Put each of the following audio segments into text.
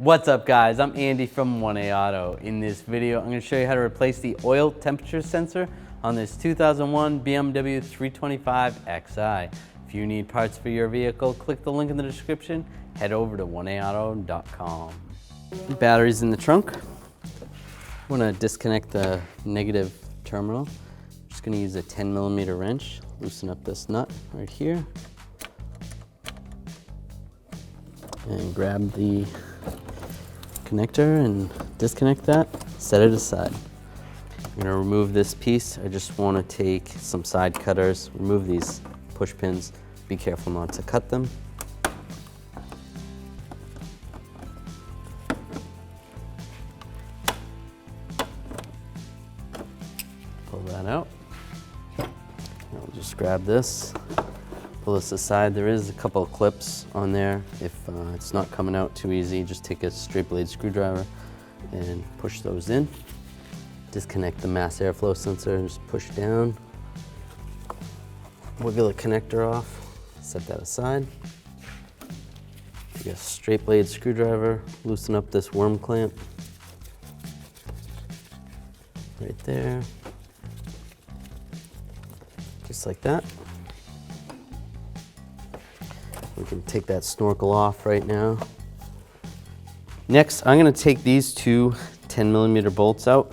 What's up guys, I'm Andy from 1A Auto. In this video, I'm going to show you how to replace the oil temperature sensor on this 2001 BMW 325xi. If you need parts for your vehicle, click the link in the description, head over to 1AAuto.com. Batteries in the trunk. I want to disconnect the negative terminal. I'm just going to use a 10mm wrench, loosen up this nut right here, and grab the connector and disconnect that, set it aside. I'm going to remove this piece. I just want to take some side cutters, remove these push pins. Be careful not to cut them. Pull that out. I'll just grab this, pull this aside. There is a couple of clips on there. If it's not coming out too easy, just take a straight blade screwdriver and push those in. Disconnect the mass airflow sensor and just push down. Wiggle the connector off, set that aside. Take a straight blade screwdriver, loosen up this worm clamp. Right there. Just like that. We can take that snorkel off right now. Next, I'm going to take these two 10mm bolts out.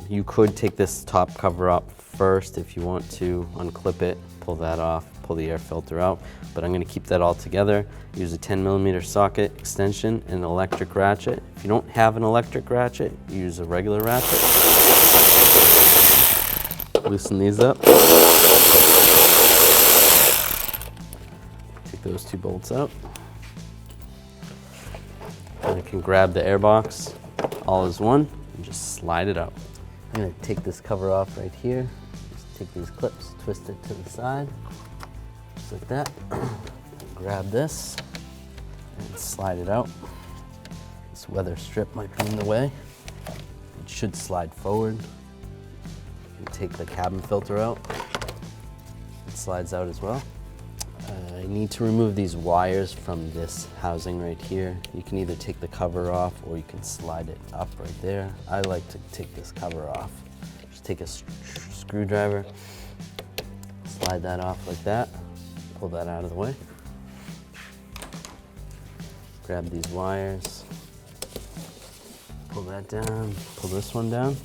You could take this top cover up first if you want to unclip it, pull that off, pull the air filter out, but I'm going to keep that all together. Use a 10mm socket extension and an electric ratchet. If you don't have an electric ratchet, use a regular ratchet. Loosen these up. Those two bolts out. And I can grab the airbox all as one and just slide it out. I'm going to take this cover off right here. Just take these clips, twist it to the side, just like that. Grab this and slide it out. This weather strip might be in the way. It should slide forward. And take the cabin filter out. It slides out as well. I need to remove these wires from this housing right here. You can either take the cover off or you can slide it up right there. I like to take this cover off. Just take a screwdriver, slide that off like that, pull that out of the way. Grab these wires, pull that down, pull this one down.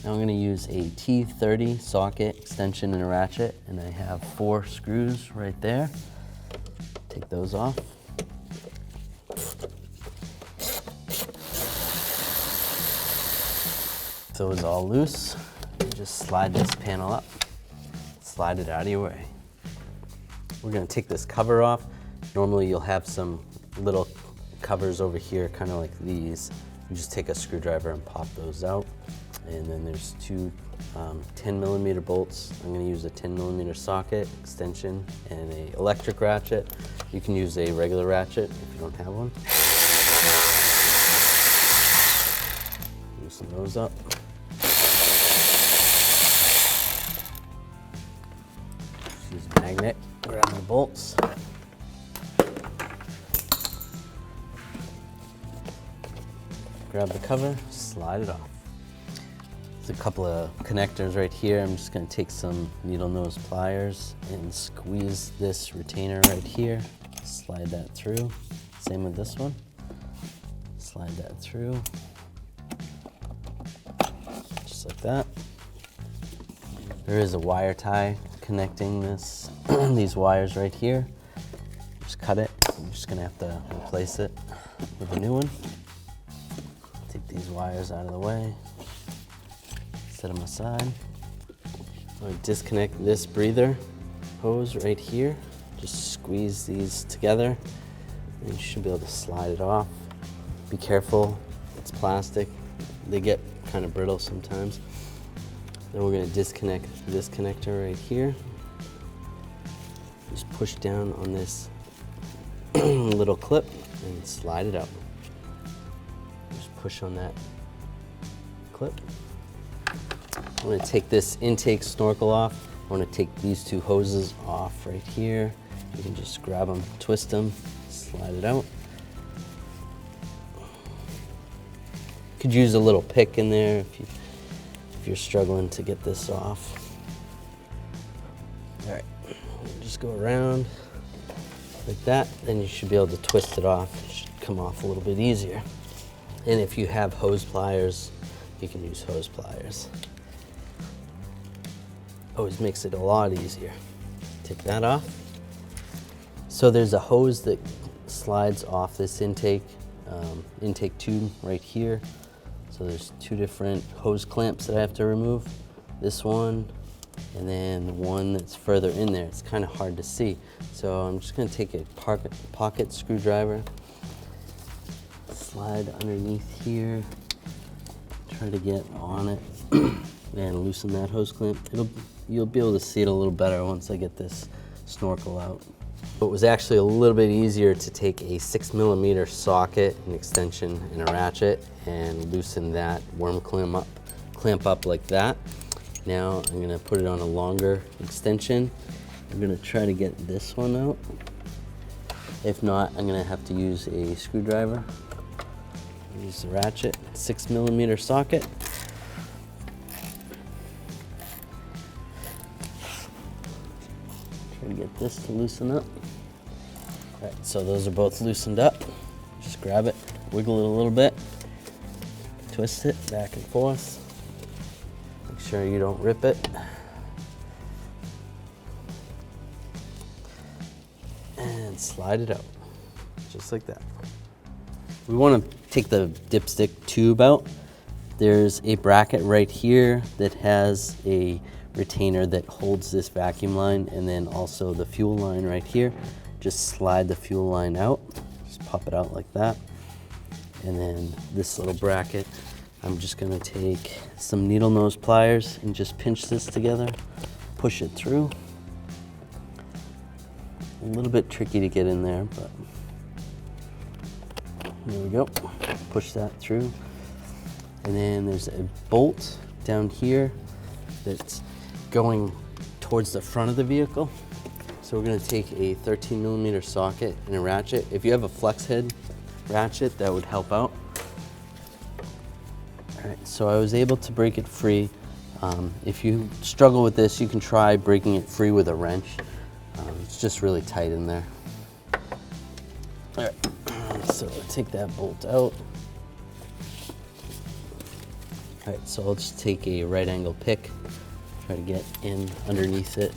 Now I'm going to use a T30 socket extension and a ratchet, and I have 4 screws right there. Take those off. Those all loose. Just slide this panel up, slide it out of your way. We're going to take this cover off. Normally you'll have some little covers over here, kind of like these. You just take a screwdriver and pop those out. And then there's two 10mm bolts. I'm going to use a 10mm socket extension and an electric ratchet. You can use a regular ratchet if you don't have one. Loosen those up. Just use a magnet, grab the bolts. Grab the cover, slide it off. There's a couple of connectors right here. I'm just going to take some needle nose pliers and squeeze this retainer right here. Slide that through. Same with this one. Slide that through. Just like that. There is a wire tie connecting this these wires right here. Just cut it. I'm just going to have to replace it with a new one. Take these wires out of the way. Set them aside. I'm going to disconnect this breather hose right here. Just squeeze these together and you should be able to slide it off. Be careful, it's plastic. They get kind of brittle sometimes. Then we're going to disconnect this connector right here. Just push down on this little clip and slide it out. Just push on that clip. I'm going to take this intake snorkel off. I want to take these two hoses off right here. You can just grab them, twist them, slide it out. Could use a little pick in there if you're struggling to get this off. All right, just go around like that, then you should be able to twist it off. It should come off a little bit easier. And if you have hose pliers, you can use hose pliers. Always makes it a lot easier. Take that off. So there's a hose that slides off this intake tube right here. So there's two different hose clamps that I have to remove. This one, and then the one that's further in there. It's kind of hard to see. So I'm just gonna take a pocket screwdriver, slide underneath here, try to get on it, and loosen that hose clamp. You'll be able to see it a little better once I get this snorkel out. It was actually a little bit easier to take a 6mm socket, an extension, and a ratchet, and loosen that worm clamp up like that. Now I'm gonna put it on a longer extension. I'm gonna try to get this one out. If not, I'm gonna have to use a screwdriver. Use the ratchet, 6mm socket. Try to get this to loosen up. All right, so those are both loosened up. Just grab it, wiggle it a little bit, twist it back and forth. Make sure you don't rip it. And slide it out, just like that. We want to take the dipstick tube out. There's a bracket right here that has a retainer that holds this vacuum line, and then also the fuel line right here. Just slide the fuel line out, just pop it out like that. And then this little bracket, I'm just gonna take some needle nose pliers and just pinch this together, push it through. A little bit tricky to get in there, but there we go. Push that through. And then there's a bolt down here that's going towards the front of the vehicle. So we're gonna take a 13mm socket and a ratchet. If you have a flex head ratchet, that would help out. All right, so I was able to break it free. If you struggle with this, you can try breaking it free with a wrench. It's just really tight in there. All right, so take that bolt out. All right, so I'll just take a right angle pick, try to get in underneath it.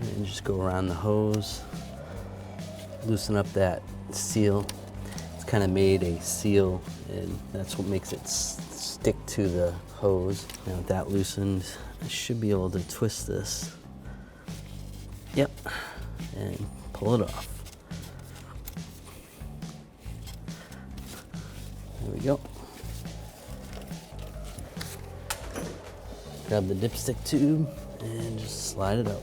And just go around the hose, loosen up that seal. It's kind of made a seal, and that's what makes it stick to the hose. Now with that loosened, I should be able to twist this. Yep, and pull it off. There we go. Grab the dipstick tube and just slide it out.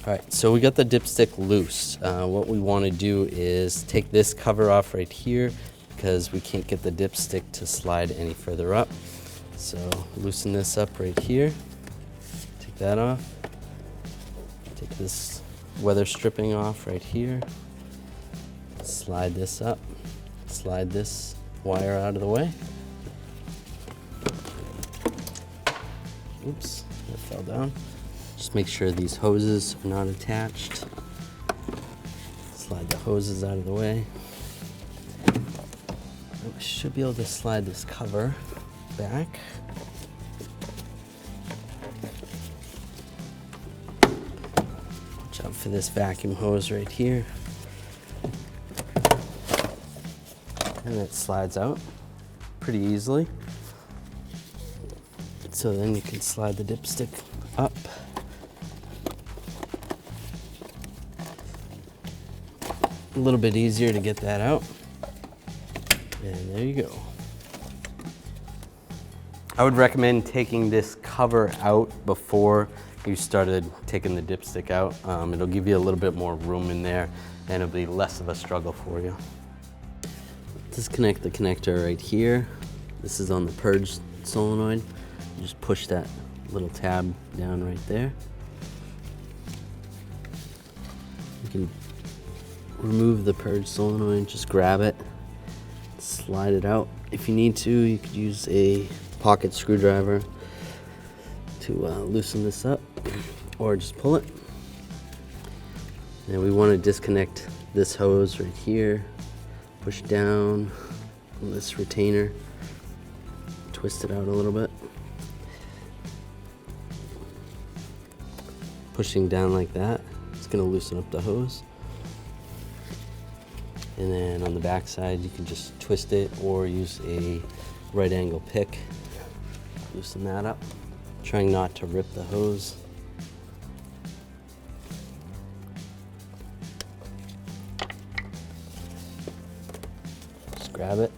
All right, so we got the dipstick loose. What we want to do is take this cover off right here because we can't get the dipstick to slide any further up. So loosen this up right here. Take that off. Take this weather stripping off right here. Slide this up. Slide this wire out of the way. Oops, that fell down. Just make sure these hoses are not attached. Slide the hoses out of the way. I should be able to slide this cover back. Watch out for this vacuum hose right here. And it slides out pretty easily. So then you can slide the dipstick up. A little bit easier to get that out. And there you go. I would recommend taking this cover out before you started taking the dipstick out. It'll give you a little bit more room in there and it'll be less of a struggle for you. Disconnect the connector right here. This is on the purge solenoid. You just push that little tab down right there. You can remove the purge solenoid, just grab it, slide it out. If you need to, you could use a pocket screwdriver to loosen this up, or just pull it. And we want to disconnect this hose right here, push down on this retainer, twist it out a little bit. Pushing down like that, it's going to loosen up the hose. And then on the back side, you can just twist it or use a right angle pick, loosen that up, trying not to rip the hose. Just grab it,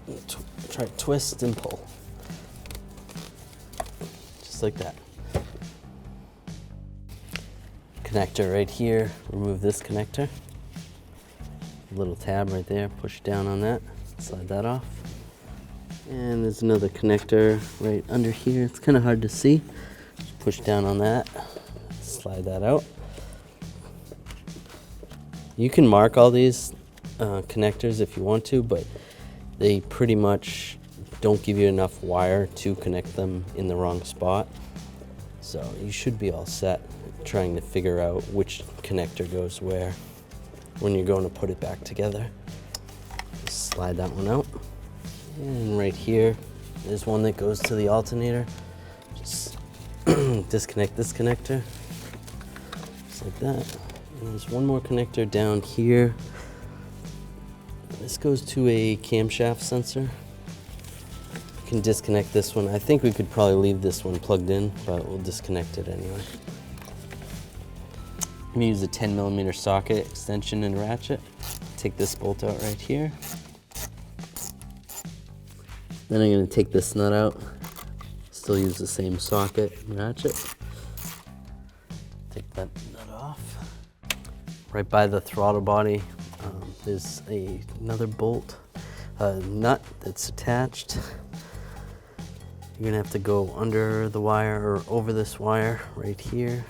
try to twist and pull, just like that. Connector right here, remove this connector. Little tab right there, push down on that, slide that off. And there's another connector right under here. It's kind of hard to see. Just push down on that, slide that out. You can mark all these connectors if you want to, but they pretty much don't give you enough wire to connect them in the wrong spot. So you should be all set trying to figure out which connector goes where when you're going to put it back together. Just slide that one out. And right here, there's one that goes to the alternator. Just disconnect this connector, just like that. And there's one more connector down here. This goes to a camshaft sensor. You can disconnect this one. I think we could probably leave this one plugged in, but we'll disconnect it anyway. I'm gonna use a 10mm socket extension and ratchet. Take this bolt out right here. Then I'm gonna take this nut out. Still use the same socket and ratchet. Take that nut off. Right by the throttle body, there's another bolt, nut that's attached. You're gonna have to go under the wire or over this wire right here.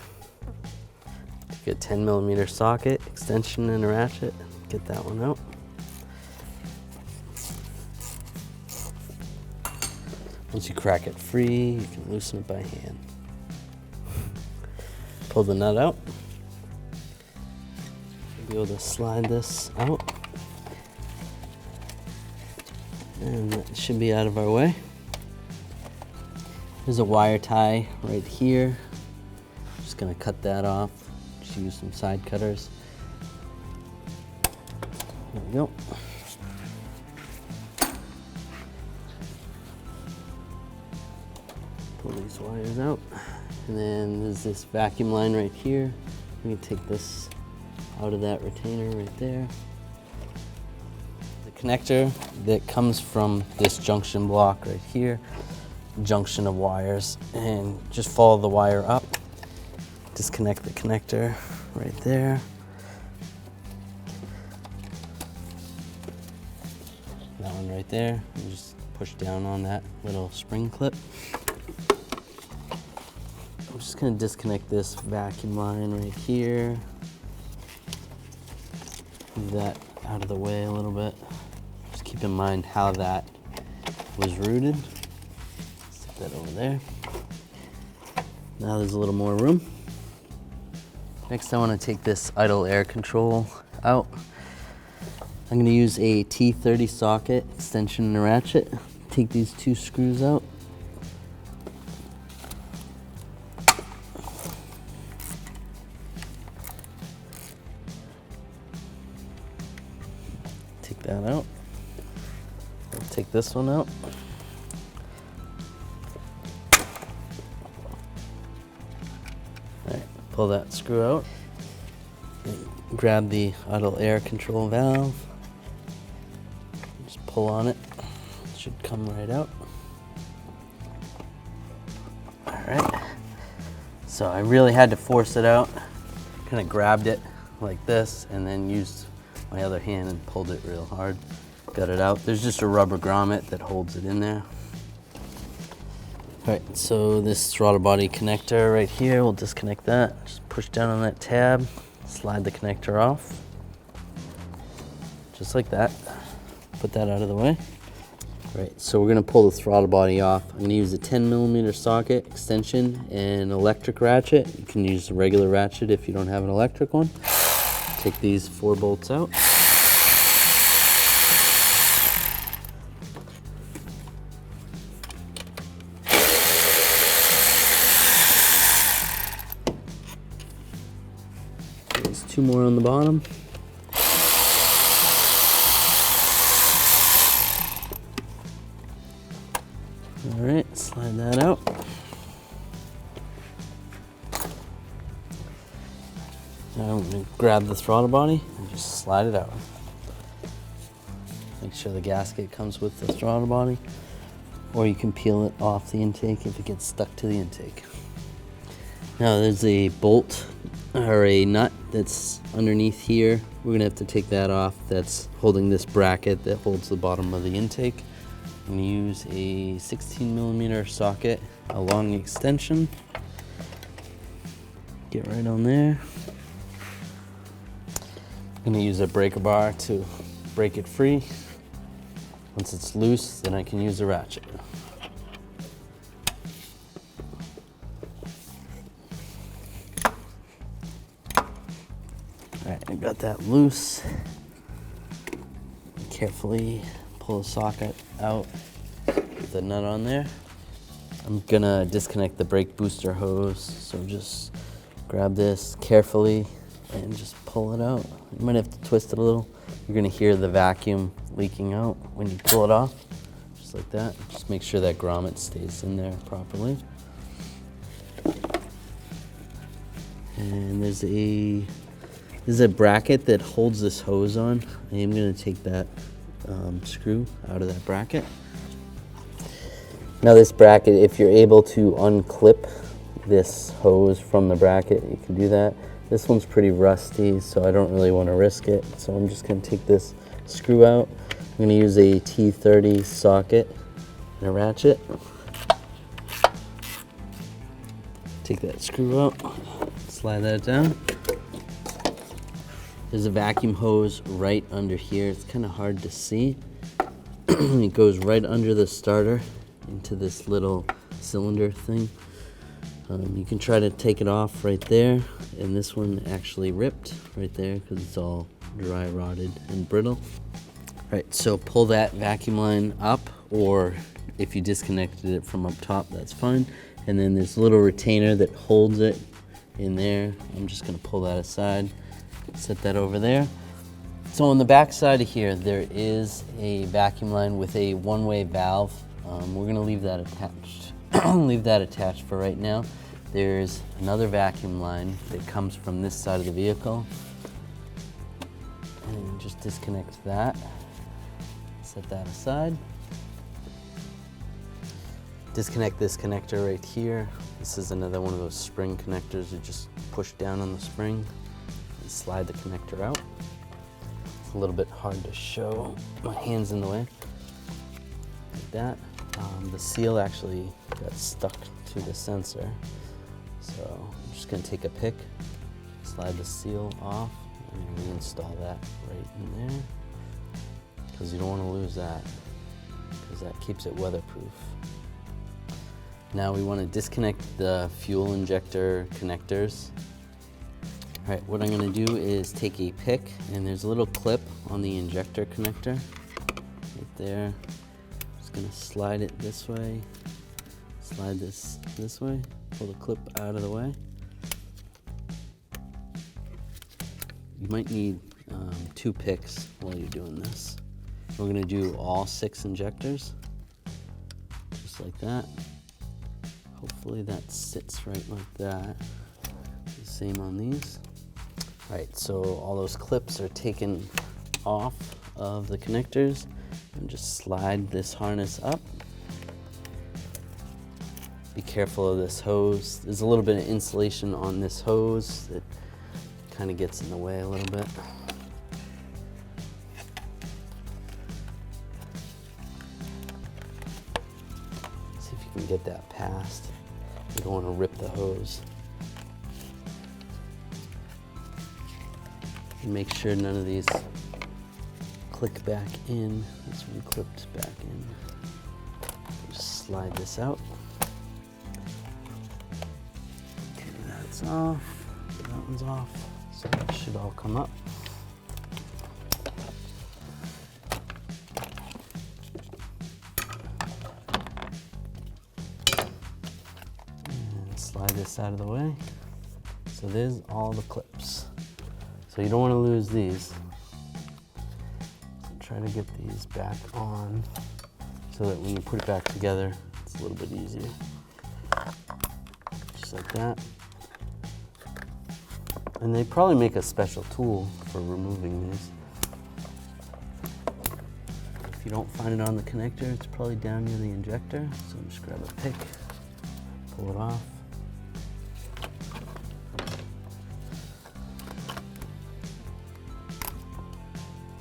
Get a 10mm socket, extension and a ratchet, get that one out. Once you crack it free, you can loosen it by hand. Pull the nut out. You'll be able to slide this out. And that should be out of our way. There's a wire tie right here. Just gonna cut that off. Just use some side cutters. There we go. Pull these wires out. And then there's this vacuum line right here. We can take this out of that retainer right there. The connector that comes from this junction block right here, junction of wires, and just follow the wire up. Disconnect the connector right there. That one right there, and just push down on that little spring clip. I'm just gonna disconnect this vacuum line right here. Move that out of the way a little bit. Just keep in mind how that was routed. Stick that over there. Now there's a little more room. Next I want to take this idle air control out. I'm going to use a T30 socket extension and a ratchet. Take these two screws out. Take that out. I'll take this one out. Pull that screw out, and grab the idle air control valve, just pull on it, it should come right out. Alright, so I really had to force it out, kind of grabbed it like this and then used my other hand and pulled it real hard, got it out. There's just a rubber grommet that holds it in there. All right, so this throttle body connector right here, we'll disconnect that. Just push down on that tab, slide the connector off. Just like that. Put that out of the way. All right, so we're gonna pull the throttle body off. I'm gonna use a 10mm socket extension and electric ratchet. You can use a regular ratchet if you don't have an electric one. Take these 4 bolts out. There's 2 more on the bottom. All right, slide that out. Now I'm going to grab the throttle body and just slide it out. Make sure the gasket comes with the throttle body, or you can peel it off the intake if it gets stuck to the intake. Now there's a bolt or a nut that's underneath here. We're going to have to take that off. That's holding this bracket that holds the bottom of the intake. I'm going to use a 16mm socket, a long extension. Get right on there. I'm going to use a breaker bar to break it free. Once it's loose, then I can use a ratchet. All right, I got that loose. Carefully pull the socket out with the nut on there. I'm gonna disconnect the brake booster hose, so just grab this carefully and just pull it out. You might have to twist it a little. You're gonna hear the vacuum leaking out when you pull it off, just like that. Just make sure that grommet stays in there properly. And there's a bracket that holds this hose on. I am gonna take that screw out of that bracket. Now this bracket, if you're able to unclip this hose from the bracket, you can do that. This one's pretty rusty, so I don't really want to risk it. So I'm just going to take this screw out. I'm going to use a T30 socket and a ratchet. Take that screw out, slide that down. There's a vacuum hose right under here. It's kind of hard to see. It goes right under the starter into this little cylinder thing. You can try to take it off right there, and this one actually ripped right there because it's all dry rotted and brittle. Right, so pull that vacuum line up, or if you disconnected it from up top, that's fine. And then there's a little retainer that holds it in there. I'm just gonna pull that aside, set that over there. So on the back side of here, there is a vacuum line with a one-way valve. We're gonna leave that attached. Leave that attached for right now. There's another vacuum line that comes from this side of the vehicle. And just disconnect that. Set that aside. Disconnect this connector right here. This is another one of those spring connectors. You just push down on the spring and slide the connector out. It's a little bit hard to show. My hand's in the way. Like that. The seal actually got stuck to the sensor. So I'm just gonna take a pick, slide the seal off, and reinstall that right in there. Because you don't want to lose that, because that keeps it weatherproof. Now we want to disconnect the fuel injector connectors. All right, what I'm going to do is take a pick, and there's a little clip on the injector connector right there. Just going to slide it this way, slide this way, pull the clip out of the way. You might need 2 picks while you're doing this. We're going to do all 6 injectors, just like that. Hopefully that sits right like that. The same on these. All right, so all those clips are taken off of the connectors, and just slide this harness up. Be careful of this hose. There's a little bit of insulation on this hose that kind of gets in the way a little bit. See if you can and get that passed. You don't want to rip the hose. And make sure none of these click back in. This one clipped back in. Just slide this out. Okay, that's off. That one's off. So it should all come up. And slide this out of the way. So there's all the clips. So you don't want to lose these. So try to get these back on so that when you put it back together, it's a little bit easier. Just like that. And they probably make a special tool for removing these. If you don't find it on the connector, it's probably down near the injector. So just grab a pick, pull it off.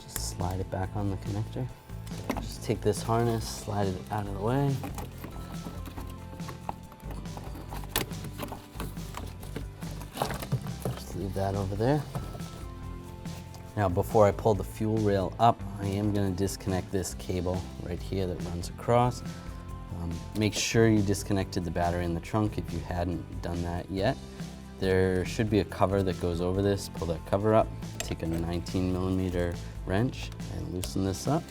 Just slide it back on the connector. Just take this harness, slide it out of the way. Leave that over there. Now before I pull the fuel rail up, I am going to disconnect this cable right here that runs across. Make sure you disconnected the battery in the trunk if you hadn't done that yet. There should be a cover that goes over this. Pull that cover up, take a 19mm wrench and loosen this up.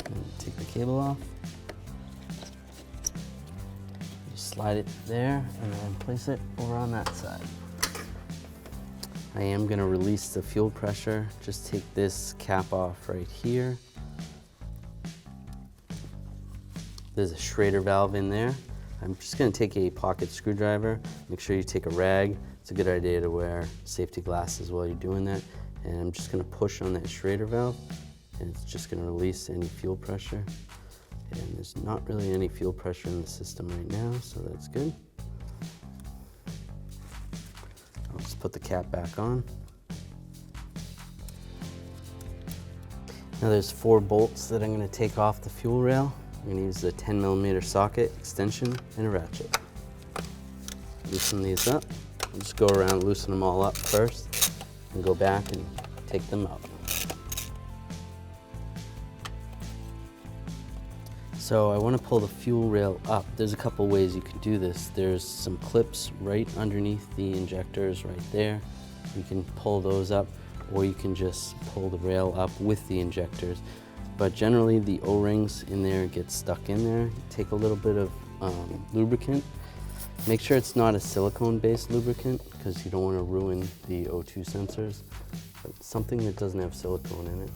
And take the cable off. Slide it there and then place it over on that side. I am going to release the fuel pressure. Just take this cap off right here. There's a Schrader valve in there. I'm just going to take a pocket screwdriver. Make sure you take a rag. It's a good idea to wear safety glasses while you're doing that. And I'm just going to push on that Schrader valve and it's just going to release any fuel pressure. And there's not really any fuel pressure in the system right now, so that's good. I'll just put the cap back on. Now there's 4 bolts that I'm going to take off the fuel rail. I'm going to use the 10mm socket extension and a ratchet. Loosen these up. I'll just go around, loosen them all up first, and go back and take them out. So I want to pull the fuel rail up. There's a couple ways you can do this. There's some clips right underneath the injectors right there. You can pull those up, or you can just pull the rail up with the injectors. But generally the O-rings in there get stuck in there. Take a little bit of lubricant. Make sure it's not a silicone-based lubricant because you don't want to ruin the O2 sensors. But something that doesn't have silicone in it.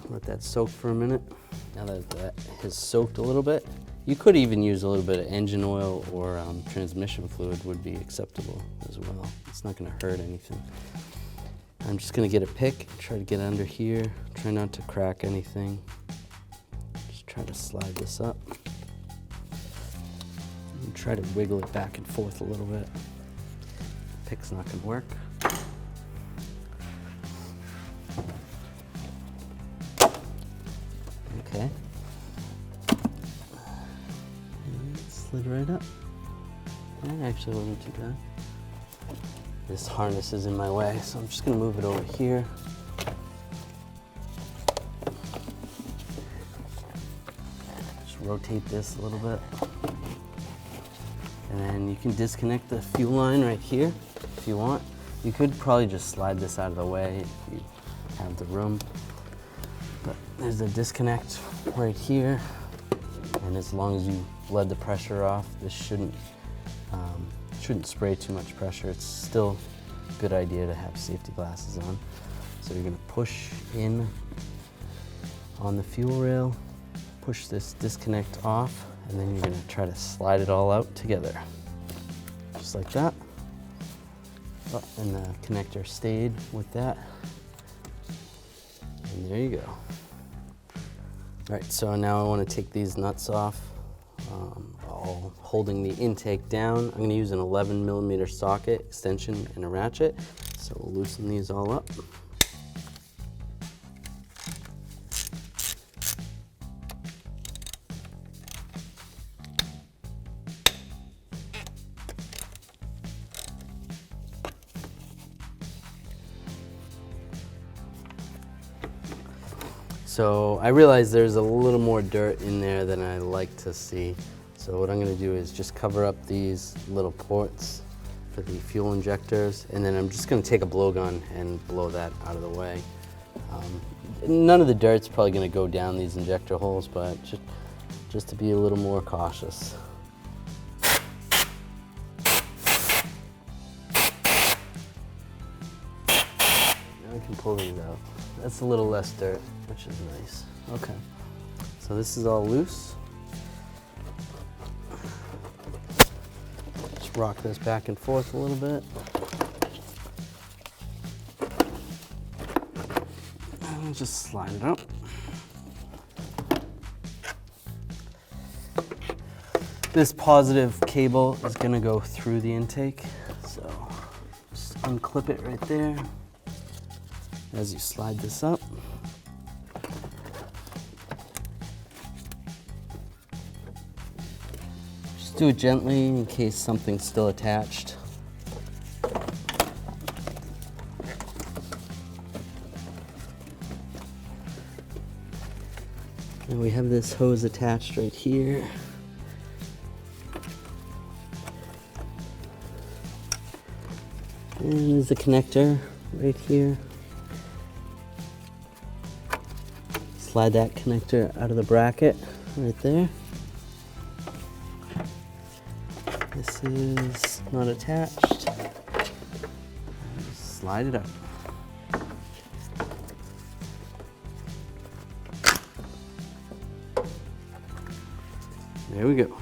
Let that soak for a minute. Now that that has soaked a little bit, you could even use a little bit of engine oil or transmission fluid would be acceptable as well. It's not going to hurt anything. I'm just going to get a pick, try to get under here, try not to crack anything. Just try to slide this up. And try to wiggle it back and forth a little bit. The pick's not going to work. Okay. And it slid right up. That actually wasn't too bad. This harness is in my way, so I'm just going to move it over here. Just rotate this a little bit. And then you can disconnect the fuel line right here if you want. You could probably just slide this out of the way if you have the room. But there's a disconnect right here, and as long as you bled the pressure off, this shouldn't spray too much pressure. It's still a good idea to have safety glasses on. So you're going to push in on the fuel rail, push this disconnect off, and then you're going to try to slide it all out together, just like that. Oh, and the connector stayed with that. And there you go. All right, so now I want to take these nuts off, all holding the intake down. I'm going to use an 11mm socket extension and a ratchet. So we'll loosen these all up. So I realize there's a little more dirt in there than I like to see. So what I'm gonna do is just cover up these little ports for the fuel injectors, and then I'm just gonna take a blowgun and blow that out of the way. None of the dirt's probably gonna go down these injector holes, but just to be a little more cautious. Now we can pull these out. That's a little less dirt, which is nice. Okay, so this is all loose. Just rock this back and forth a little bit. And just slide it up. This positive cable is gonna go through the intake, so just unclip it right there as you slide this up. Just do it gently in case something's still attached. And we have this hose attached right here. And there's the connector right here. Slide that connector out of the bracket right there. This is not attached. Just slide it up. There we go.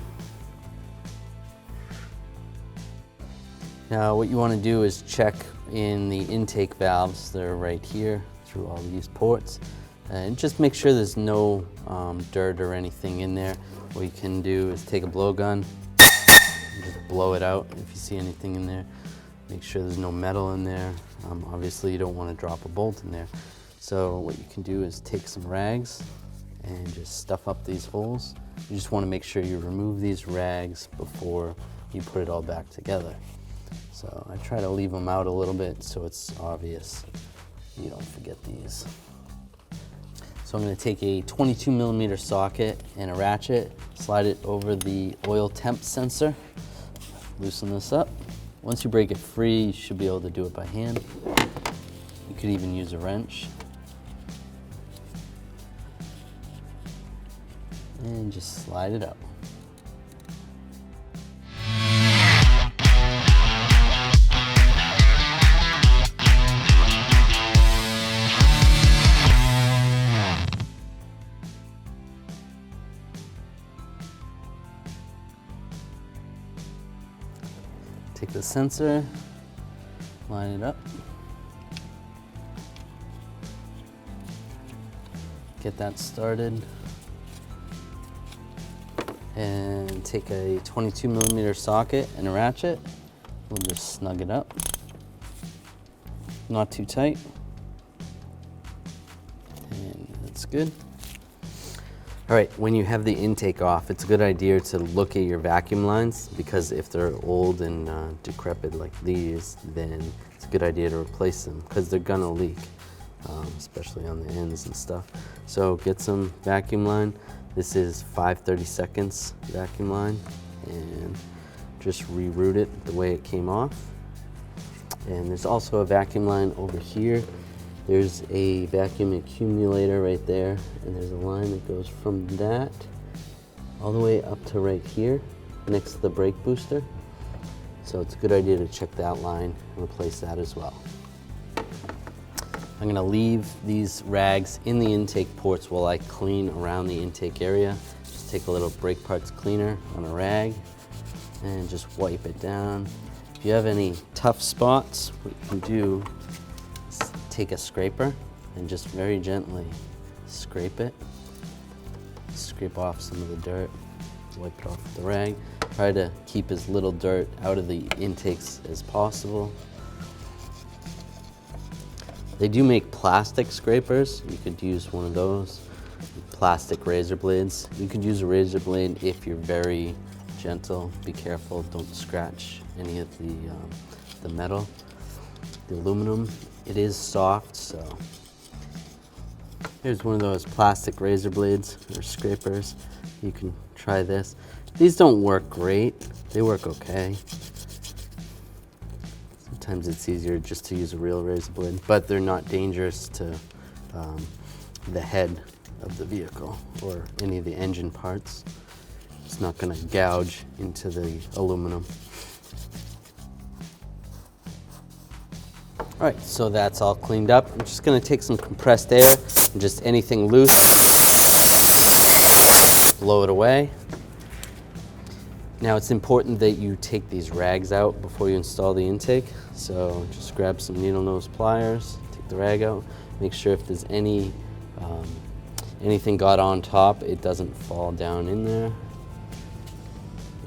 Now what you want to do is check in the intake valves. They're right here through all these ports. And just make sure there's no dirt or anything in there. What you can do is take a blowgun and just blow it out if you see anything in there. Make sure there's no metal in there. Obviously you don't want to drop a bolt in there. So what you can do is take some rags and just stuff up these holes. You just want to make sure you remove these rags before you put it all back together. So I try to leave them out a little bit so it's obvious you don't forget these. So I'm going to take a 22mm socket and a ratchet, slide it over the oil temp sensor, loosen this up. Once you break it free, you should be able to do it by hand. You could even use a wrench. And just slide it up. Take the sensor, line it up. Get that started. And take a 22mm socket and a ratchet. We'll just snug it up. Not too tight. And that's good. All right, when you have the intake off, it's a good idea to look at your vacuum lines, because if they're old and decrepit like these, then it's a good idea to replace them because they're gonna leak, especially on the ends and stuff. So get some vacuum line. This is 5/32 vacuum line, and just reroute it the way it came off. And there's also a vacuum line over here. There's a vacuum accumulator right there, and there's a line that goes from that all the way up to right here next to the brake booster. So it's a good idea to check that line and replace that as well. I'm gonna leave these rags in the intake ports while I clean around the intake area. Just take a little brake parts cleaner on a rag and just wipe it down. If you have any tough spots, what you can do is take a scraper and just very gently scrape it. Scrape off some of the dirt, wipe it off with the rag. Try to keep as little dirt out of the intakes as possible. They do make plastic scrapers. You could use one of those. Plastic razor blades. You could use a razor blade if you're very gentle. Be careful, don't scratch any of the metal. The aluminum, it is soft, so Here's one of those plastic razor blades or scrapers. You can try this. These don't work great. They work okay. Sometimes it's easier just to use a real razor blade, but they're not dangerous to the head of the vehicle or any of the engine parts. It's not going to gouge into the aluminum. All right, so that's all cleaned up. I'm just going to take some compressed air and just anything loose, blow it away. Now it's important that you take these rags out before you install the intake. So just grab some needle nose pliers, take the rag out, make sure if there's anything got on top, it doesn't fall down in there.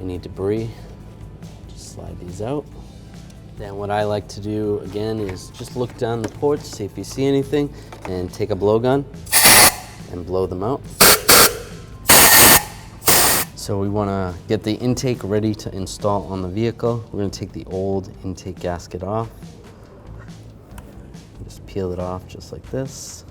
Any debris, just slide these out. Then what I like to do again is just look down the ports, see if you see anything, and take a blowgun and blow them out. So we want to get the intake ready to install on the vehicle. We're going to take the old intake gasket off. Just peel it off just like this.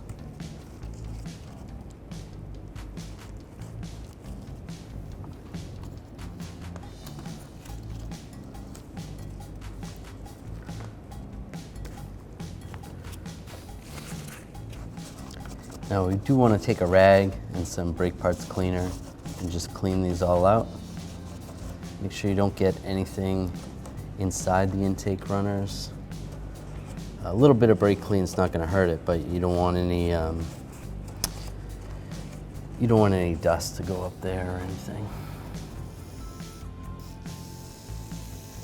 Now we do want to take a rag and some brake parts cleaner and just clean these all out. Make sure you don't get anything inside the intake runners. A little bit of brake clean is not going to hurt it, but you don't want any dust to go up there or anything.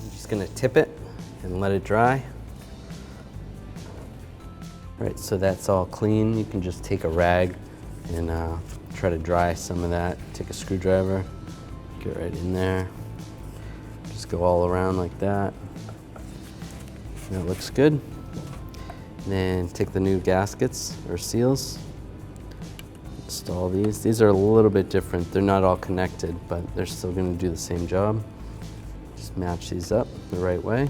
I'm just going to tip it and let it dry. All right, so that's all clean. You can just take a rag and try to dry some of that. Take a screwdriver, get right in there. Just go all around like that. That looks good. And then take the new gaskets or seals. Install these. These are a little bit different. They're not all connected, but they're still going to do the same job. Just match these up the right way.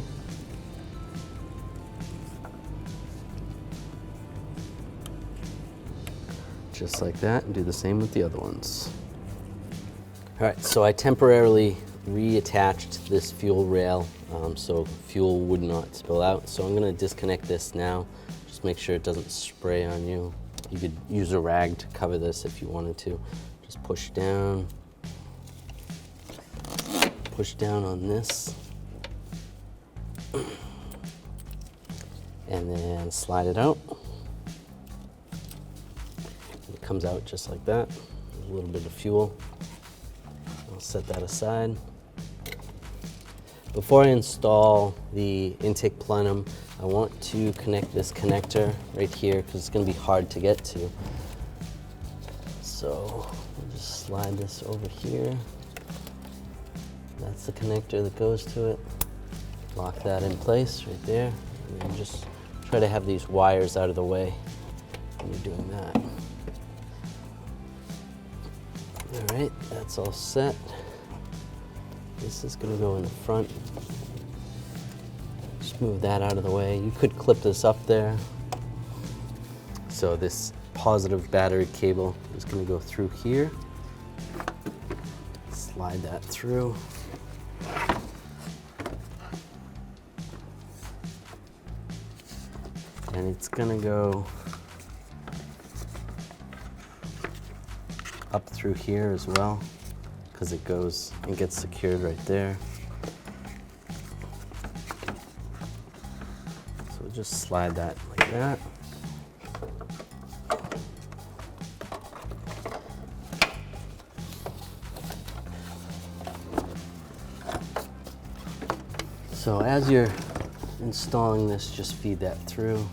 Just like that, and do the same with the other ones. All right, so I temporarily reattached this fuel rail so fuel would not spill out. So I'm gonna disconnect this now. Just make sure it doesn't spray on you. You could use a rag to cover this if you wanted to. Just push down on this. And then slide it out. It comes out just like that. A little bit of fuel. I'll set that aside. Before I install the intake plenum, I want to connect this connector right here because it's going to be hard to get to. So I'll just slide this over here. That's the connector that goes to it. Lock that in place right there. And then just try to have these wires out of the way when you're doing that. All right, that's all set. This is going to go in the front. Just move that out of the way. You could clip this up there. So this positive battery cable is going to go through here. Slide that through. And it's going to go up through here as well, because it goes and gets secured right there. So we'll just slide that like that. So as you're installing this, just feed that through.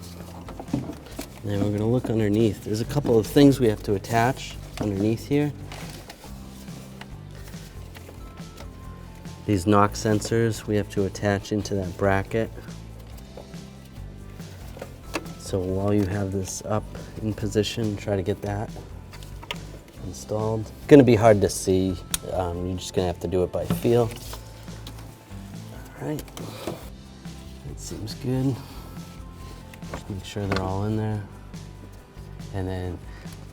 And then we're going to look underneath. There's a couple of things we have to attach underneath here. These knock sensors we have to attach into that bracket. So while you have this up in position, try to get that installed. It's going to be hard to see. You're just going to have to do it by feel. All right, that seems good. Just make sure they're all in there. And then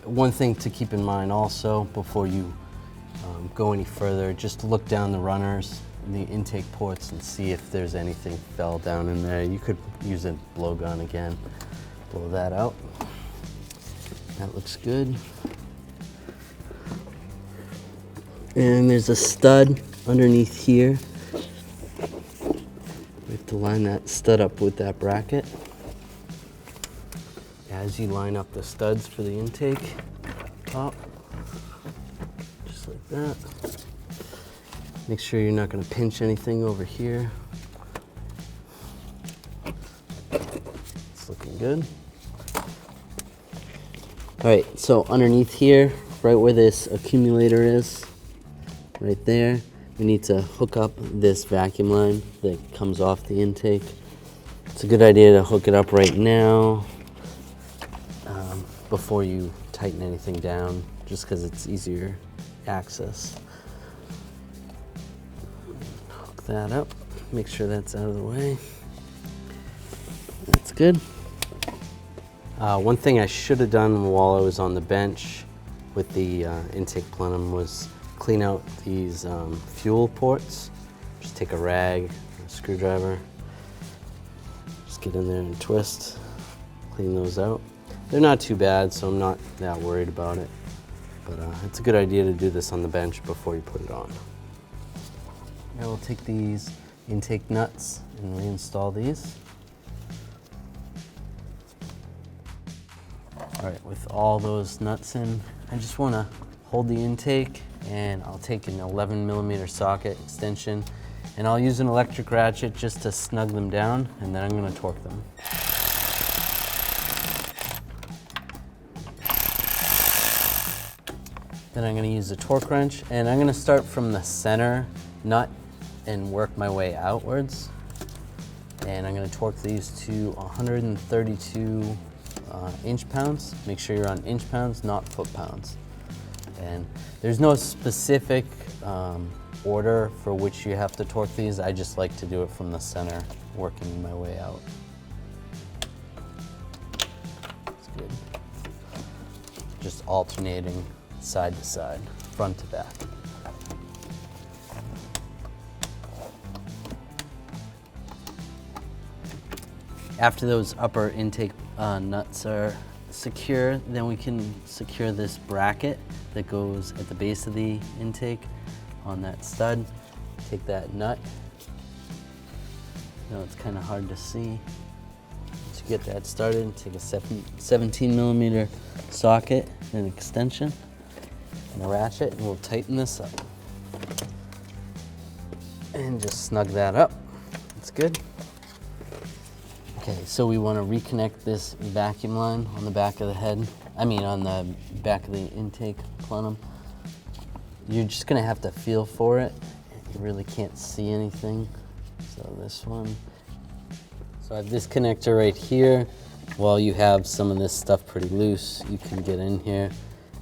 one thing to keep in mind also before you go any further, just look down the runners, the intake ports, and see if there's anything fell down in there. You could use a blowgun again, blow that out. That looks good. And there's a stud underneath here. We have to line that stud up with that bracket. As you line up the studs for the intake top, just like that. Make sure you're not going to pinch anything over here. It's looking good. All right, so underneath here, right where this accumulator is, right there, we need to hook up this vacuum line that comes off the intake. It's a good idea to hook it up right now before you tighten anything down, just because it's easier access. Hook that up, make sure that's out of the way. That's good. One thing I should have done while I was on the bench with the intake plenum was clean out these fuel ports. Just take a rag, a screwdriver, just get in there and twist, clean those out. They're not too bad, so I'm not that worried about it. But it's a good idea to do this on the bench before you put it on. Now we'll take these intake nuts and reinstall these. All right, with all those nuts in, I just want to hold the intake, and I'll take an 11mm socket extension, and I'll use an electric ratchet just to snug them down, and then I'm going to torque them. Then I'm going to use a torque wrench, and I'm going to start from the center nut and work my way outwards. And I'm going to torque these to 132 inch-pounds. Make sure you're on inch-pounds, not foot-pounds. And there's no specific order for which you have to torque these. I just like to do it from the center, working my way out. That's good. Just alternating side to side, front to back. After those upper intake nuts are secure, then we can secure this bracket that goes at the base of the intake on that stud. Take that nut. Now it's kind of hard to see. To get that started, take a 17mm socket and an extension and a ratchet, and we'll tighten this up. And just snug that up. That's good. Okay, so we want to reconnect this vacuum line on the back of the head. On the back of the intake plenum. You're just going to have to feel for it. You really can't see anything. So this one. So I have this connector right here. While you have some of this stuff pretty loose, you can get in here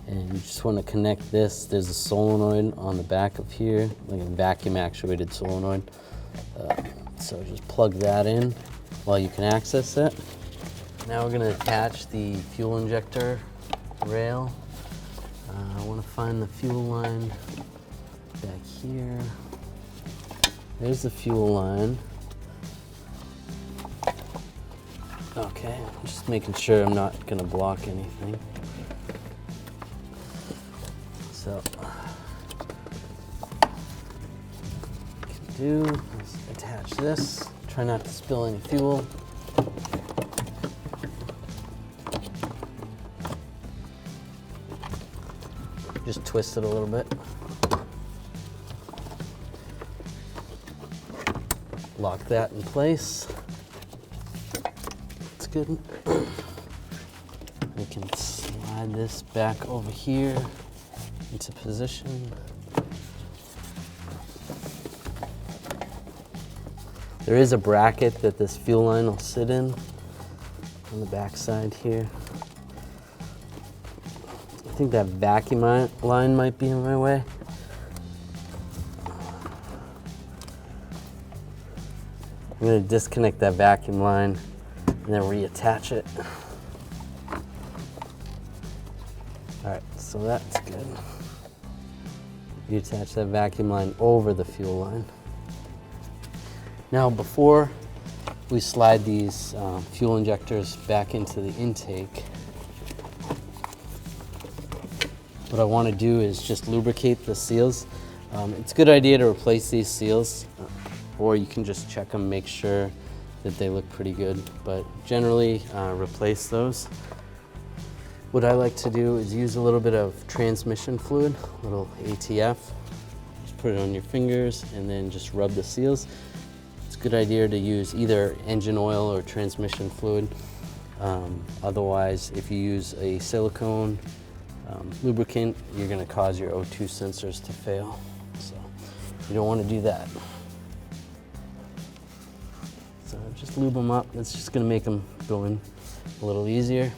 and you just want to connect this. There's a solenoid on the back of here, like a vacuum actuated solenoid. So just plug that in while you can access it. Now we're going to attach the fuel injector rail. I want to find the fuel line back here. There's the fuel line. Okay, just making sure I'm not going to block anything. So, what you can do is attach this. Try not to spill any fuel. Just twist it a little bit. Lock that in place. That's good. We can slide this back over here into position. There is a bracket that this fuel line will sit in on the back side here. I think that vacuum line might be in my way. I'm going to disconnect that vacuum line and then reattach it. All right, so that's good. You attach that vacuum line over the fuel line. Now, before we slide these fuel injectors back into the intake, what I want to do is just lubricate the seals. It's a good idea to replace these seals, or you can just check them, make sure that they look pretty good, but generally replace those. What I like to do is use a little bit of transmission fluid, a little ATF. Just put it on your fingers and then just rub the seals. It's a good idea to use either engine oil or transmission fluid. Otherwise, if you use a silicone lubricant, you're going to cause your O2 sensors to fail. So you don't want to do that. So just lube them up. It's just going to make them go in a little easier.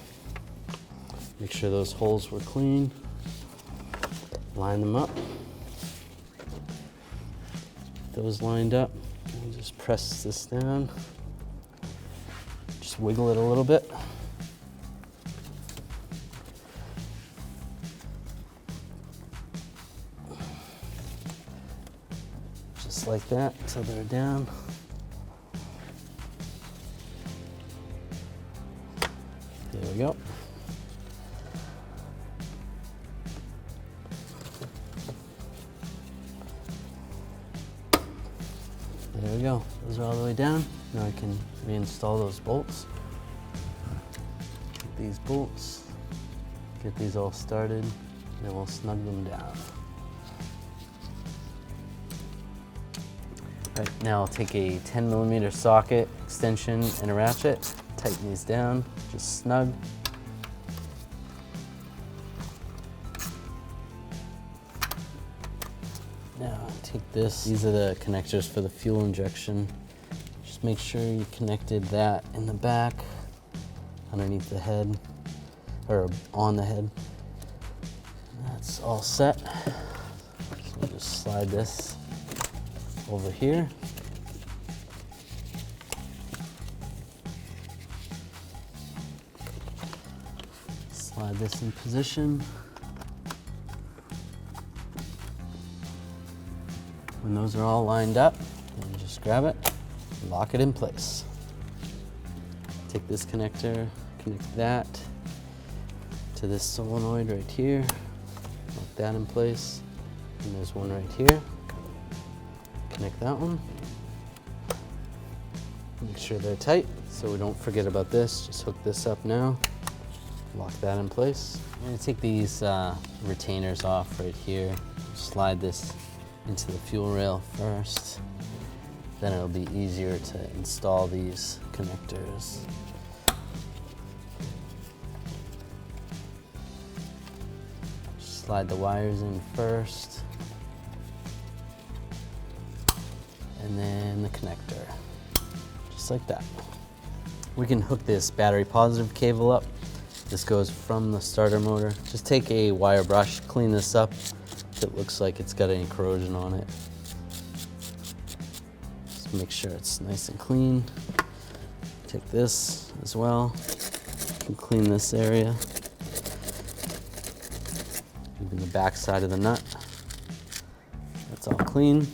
Make sure those holes were clean. Line them up. Those lined up. And just press this down. Just wiggle it a little bit. Just like that until they're down. There we go. There we go. Those are all the way down. Now I can reinstall those bolts. Get these bolts, get these all started, and then we'll snug them down. All right, now I'll take a 10mm socket, extension, and a ratchet. Tighten these down, just snug. Now take this. These are the connectors for the fuel injection. Just make sure you connected that in the back, underneath the head, or on the head. That's all set. So we'll just slide this over here. Slide this in position. When those are all lined up, then just grab it and lock it in place. Take this connector, connect that to this solenoid right here. Lock that in place. And there's one right here. Connect that one. Make sure they're tight so we don't forget about this. Just hook this up now. Lock that in place. I'm going to take these retainers off right here. Slide this into the fuel rail first. Then it'll be easier to install these connectors. Slide the wires in first. And then the connector. Just like that. We can hook this battery positive cable up. This goes from the starter motor. Just take a wire brush, clean this up if it looks like it's got any corrosion on it. Just make sure it's nice and clean. Take this as well. You can clean this area. Even the back side of the nut. That's all clean.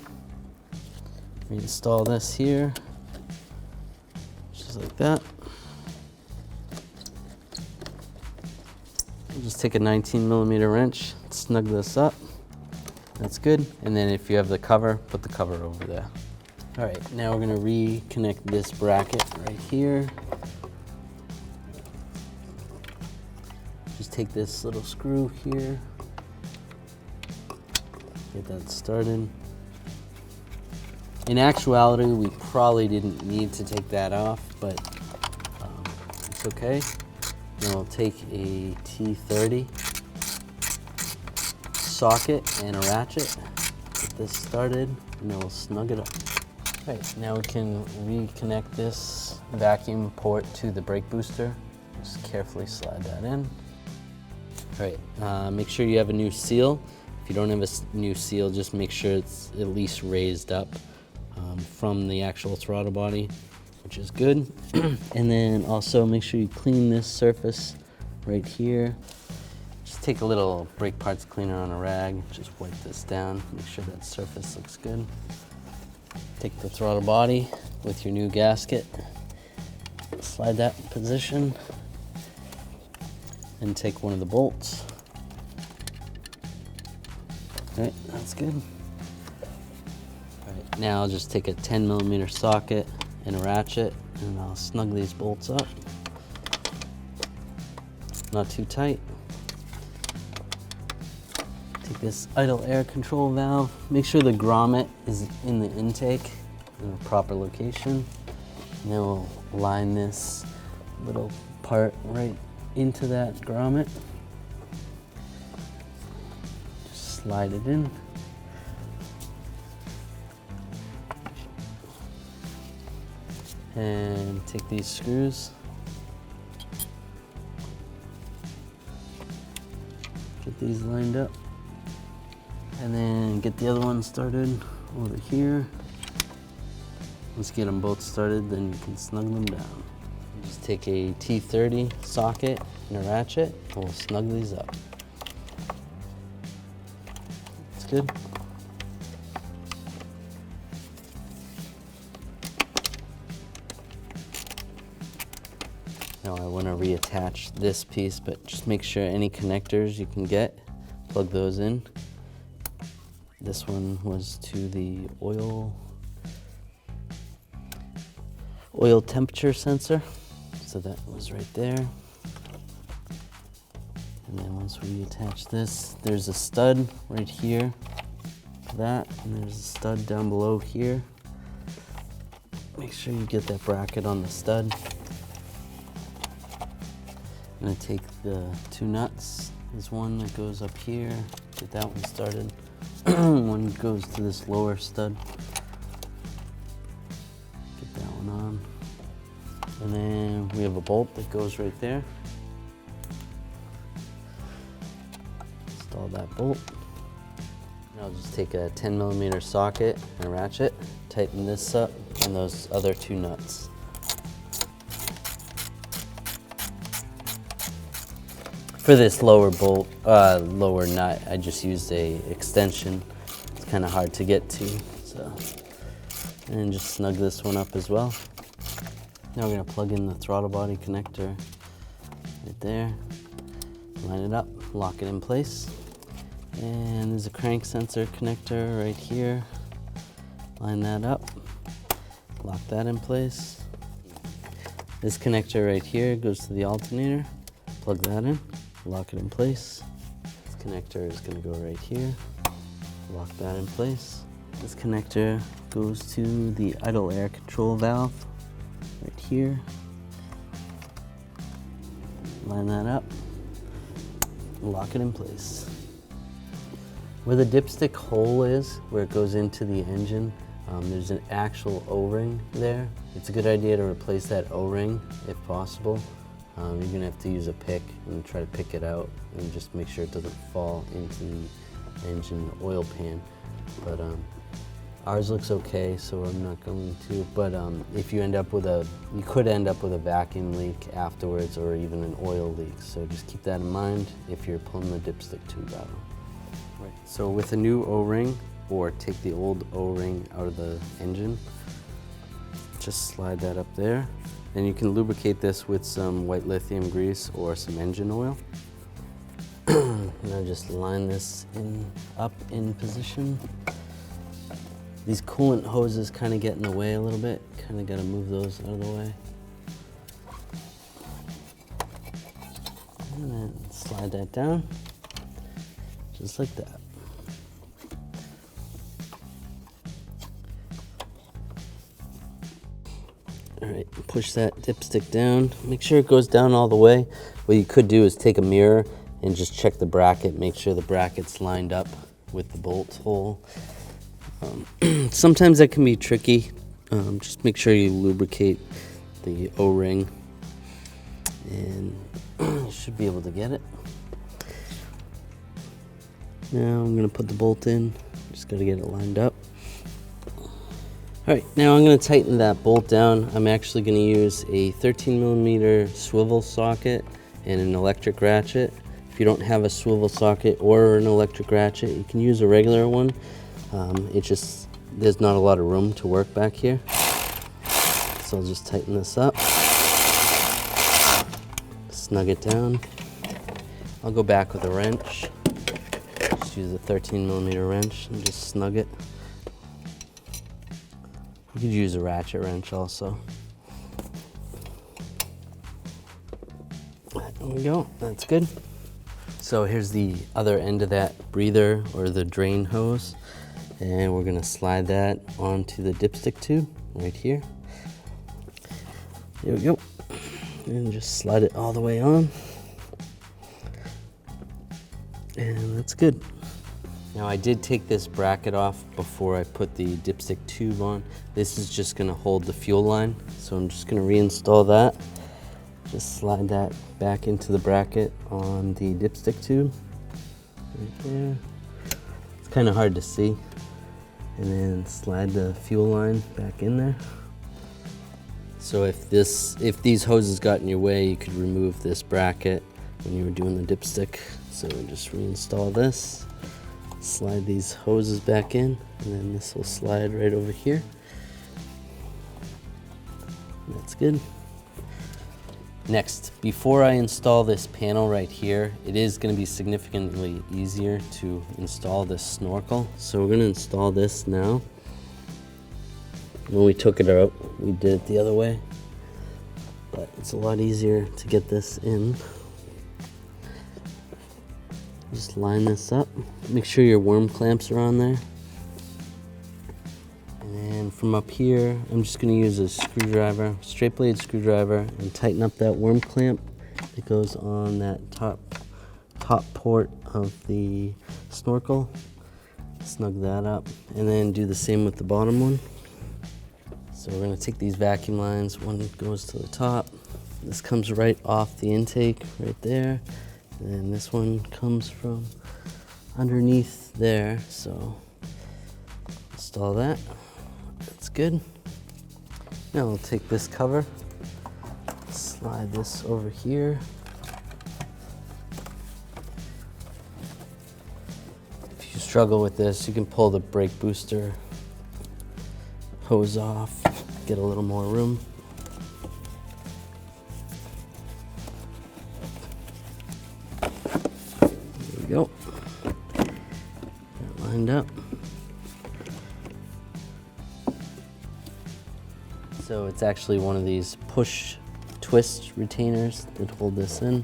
Reinstall this here. Just like that. Just take a 19mm wrench, snug this up. That's good. And then if you have the cover, put the cover over there. All right, now we're gonna reconnect this bracket right here. Just take this little screw here. Get that started. In actuality, we probably didn't need to take that off, but it's okay. Then we'll take a T30 socket and a ratchet. Get this started, and then we'll snug it up. All right, now we can reconnect this vacuum port to the brake booster. Just carefully slide that in. All right, make sure you have a new seal. If you don't have a new seal, just make sure it's at least raised up from the actual throttle body, which is good. And then also make sure you clean this surface right here. Just take a little brake parts cleaner on a rag, just wipe this down, make sure that surface looks good. Take the throttle body with your new gasket, slide that in position, and take one of the bolts. All right, that's good. All right, now I'll just take a 10mm socket and a ratchet, and I'll snug these bolts up. Not too tight. Take this idle air control valve. Make sure the grommet is in the intake in the proper location. And then we'll line this little part right into that grommet. Just slide it in. And take these screws. Get these lined up. And then get the other one started over here. Let's get them both started, then you can snug them down. Just take a T30 socket and a ratchet, and we'll snug these up. That's good. Now I want to reattach this piece, but just make sure any connectors you can get, plug those in. This one was to the oil temperature sensor, so that was right there. And then once we attach this, there's a stud right here for that, and there's a stud down below here. Make sure you get that bracket on the stud. I'm gonna take the two nuts. There's one that goes up here, get that one started. One goes to this lower stud. Get that one on. And then we have a bolt that goes right there. Install that bolt. Now I'll just take a 10mm socket and a ratchet, tighten this up, and those other two nuts. For this lower bolt, lower nut, I just used a extension. It's kind of hard to get to, so. And just snug this one up as well. Now we're gonna plug in the throttle body connector right there. Line it up, lock it in place. And there's a crank sensor connector right here. Line that up, lock that in place. This connector right here goes to the alternator. Plug that in. Lock it in place. This connector is going to go right here. Lock that in place. This connector goes to the idle air control valve right here. Line that up. Lock it in place. Where the dipstick hole is, where it goes into the engine, there's an actual O-ring there. It's a good idea to replace that O-ring if possible. You're gonna have to use a pick and try to pick it out and just make sure it doesn't fall into the engine oil pan. But ours looks okay, so I'm not going to. But if you end up with you could end up with a vacuum leak afterwards or even an oil leak. So just keep that in mind if you're pulling the dipstick tube out. Right. So with a new O-ring, or take the old O-ring out of the engine, just slide that up there. And you can lubricate this with some white lithium grease or some engine oil. Now just line this up in position. These coolant hoses kind of get in the way a little bit. Kind of got to move those out of the way. And then slide that down, just like that. All right, push that dipstick down. Make sure it goes down all the way. What you could do is take a mirror and just check the bracket. Make sure the bracket's lined up with the bolt hole. Sometimes that can be tricky. Just make sure you lubricate the O-ring, and you should be able to get it. Now I'm gonna put the bolt in. Just gotta get it lined up. All right, now I'm gonna tighten that bolt down. I'm actually gonna use a 13mm swivel socket and an electric ratchet. If you don't have a swivel socket or an electric ratchet, you can use a regular one. There's not a lot of room to work back here. So I'll just tighten this up, snug it down. I'll go back with a wrench. Just use a 13mm wrench and just snug it. You could use a ratchet wrench also. There we go, that's good. So here's the other end of that breather or the drain hose. And we're gonna slide that onto the dipstick tube right here. There we go. And just slide it all the way on. And that's good. Now I did take this bracket off before I put the dipstick tube on. This is just gonna hold the fuel line. So I'm just gonna reinstall that. Just slide that back into the bracket on the dipstick tube. Right there. It's kind of hard to see. And then slide the fuel line back in there. So if these hoses got in your way, you could remove this bracket when you were doing the dipstick. So just reinstall this. Slide these hoses back in, and then this will slide right over here. That's good. Next, before I install this panel right here, it is going to be significantly easier to install this snorkel. So we're going to install this now. When we took it out, we did it the other way, but it's a lot easier to get this in. Just line this up. Make sure your worm clamps are on there. And from up here, I'm just going to use a screwdriver, straight blade screwdriver, and tighten up that worm clamp that goes on that top port of the snorkel. Snug that up, and then do the same with the bottom one. So we're going to take these vacuum lines. One goes to the top. This comes right off the intake right there. And then this one comes from underneath there. So install that. That's good. Now we'll take this cover, slide this over here. If you struggle with this, you can pull the brake booster hose off, get a little more room. There we go. That lined up. So it's actually one of these push twist retainers that hold this in.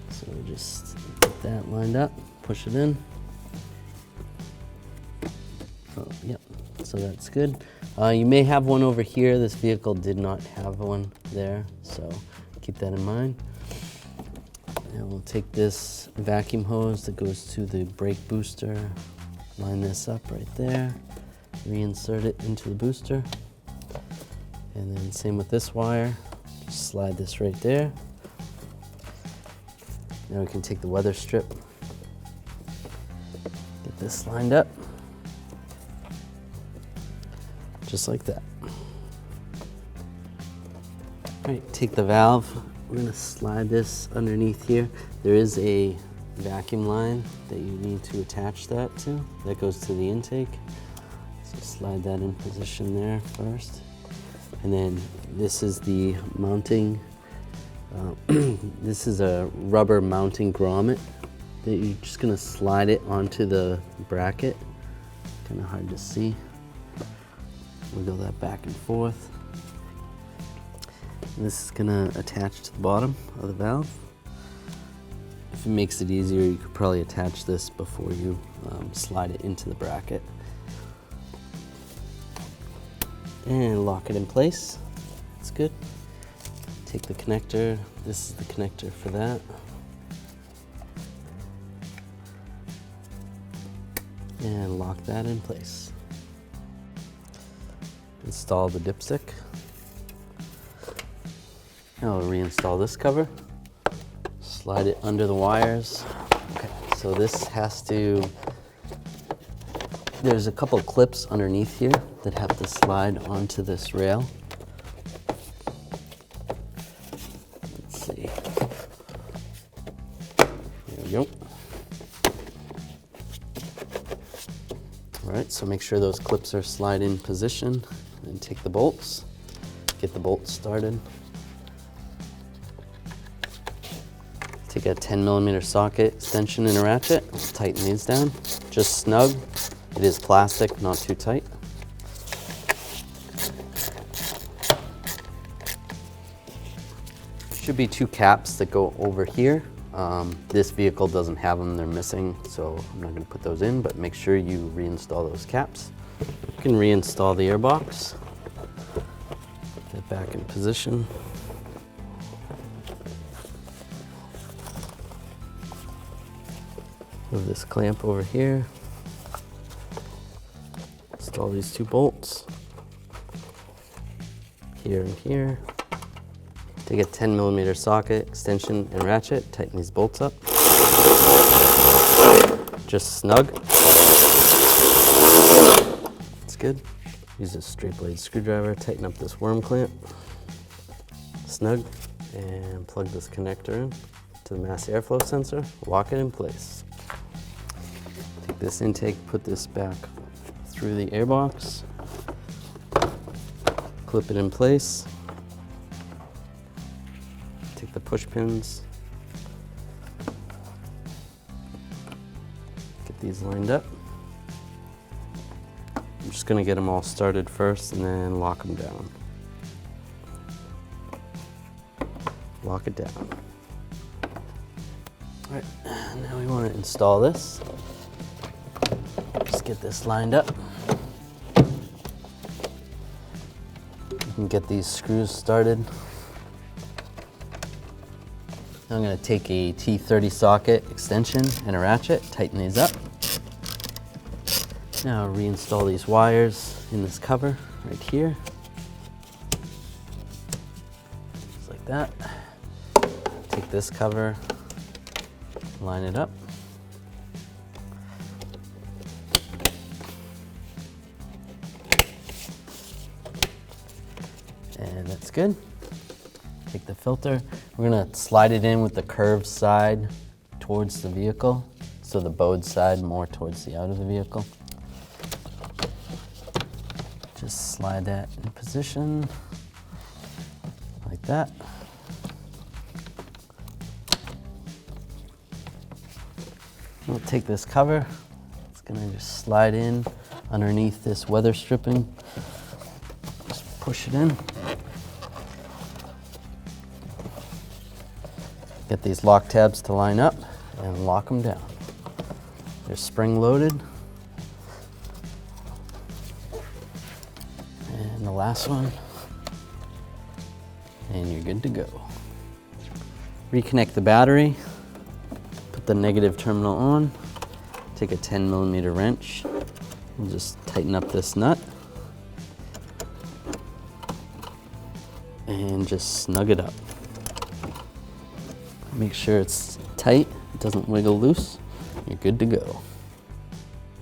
So just get that lined up, push it in. Oh, yep, so that's good. You may have one over here. This vehicle did not have one there, so keep that in mind. And we'll take this vacuum hose that goes to the brake booster, line this up right there, reinsert it into the booster. And then same with this wire, just slide this right there. Now we can take the weather strip, get this lined up, just like that. All right, take the valve. We're gonna slide this underneath here. There is a vacuum line that you need to attach that to. That goes to the intake. So slide that in position there first. And then this is the mounting, this is a rubber mounting grommet that you're just gonna slide it onto the bracket. Kind of hard to see. Wiggle that back and forth. And this is gonna attach to the bottom of the valve. If it makes it easier, you could probably attach this before you slide it into the bracket. And lock it in place. That's good. Take the connector. This is the connector for that. And lock that in place. Install the dipstick. Now we'll reinstall this cover. Slide it under the wires. Okay, so this has to, there's a couple of clips underneath here that have to slide onto this rail. Let's see. So make sure those clips are slide in position, and take the bolts, get the bolts started. Take a 10mm socket extension and a ratchet, tighten these down, just snug. It is plastic, not too tight. Should be 2 caps that go over here. This vehicle doesn't have them, they're missing, so I'm not going to put those in, but make sure you reinstall those caps. You can reinstall the airbox. Get it back in position. Move this clamp over here. Install these 2 bolts. Here and here. Take a 10mm socket, extension, and ratchet, tighten these bolts up. Just snug. That's good. Use a straight blade screwdriver, tighten up this worm clamp. Snug, and plug this connector in to the mass airflow sensor, lock it in place. Take this intake, put this back through the airbox, clip it in place. Take the push pins, get these lined up. I'm just going to get them all started first and then lock them down. Lock it down. All right, now we want to install this. Just get this lined up. You can get these screws started. I'm going to take a T30 socket extension and a ratchet, tighten these up. Now reinstall these wires in this cover right here. Just like that. Take this cover, line it up. And that's good. Take the filter. We're gonna slide it in with the curved side towards the vehicle, so the bowed side more towards the out of the vehicle. Just slide that in position, like that. We'll take this cover. It's gonna just slide in underneath this weather stripping. Just push it in. Get these lock tabs to line up and lock them down. They're spring loaded. And the last one. And you're good to go. Reconnect the battery. Put the negative terminal on. Take a 10mm wrench and just tighten up this nut. And just snug it up. Make sure it's tight, it doesn't wiggle loose. You're good to go.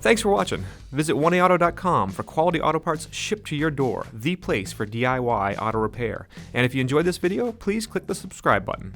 Thanks for watching. Visit 1aauto.com for quality auto parts shipped to your door, the place for DIY auto repair. And if you enjoyed this video, please click the subscribe button.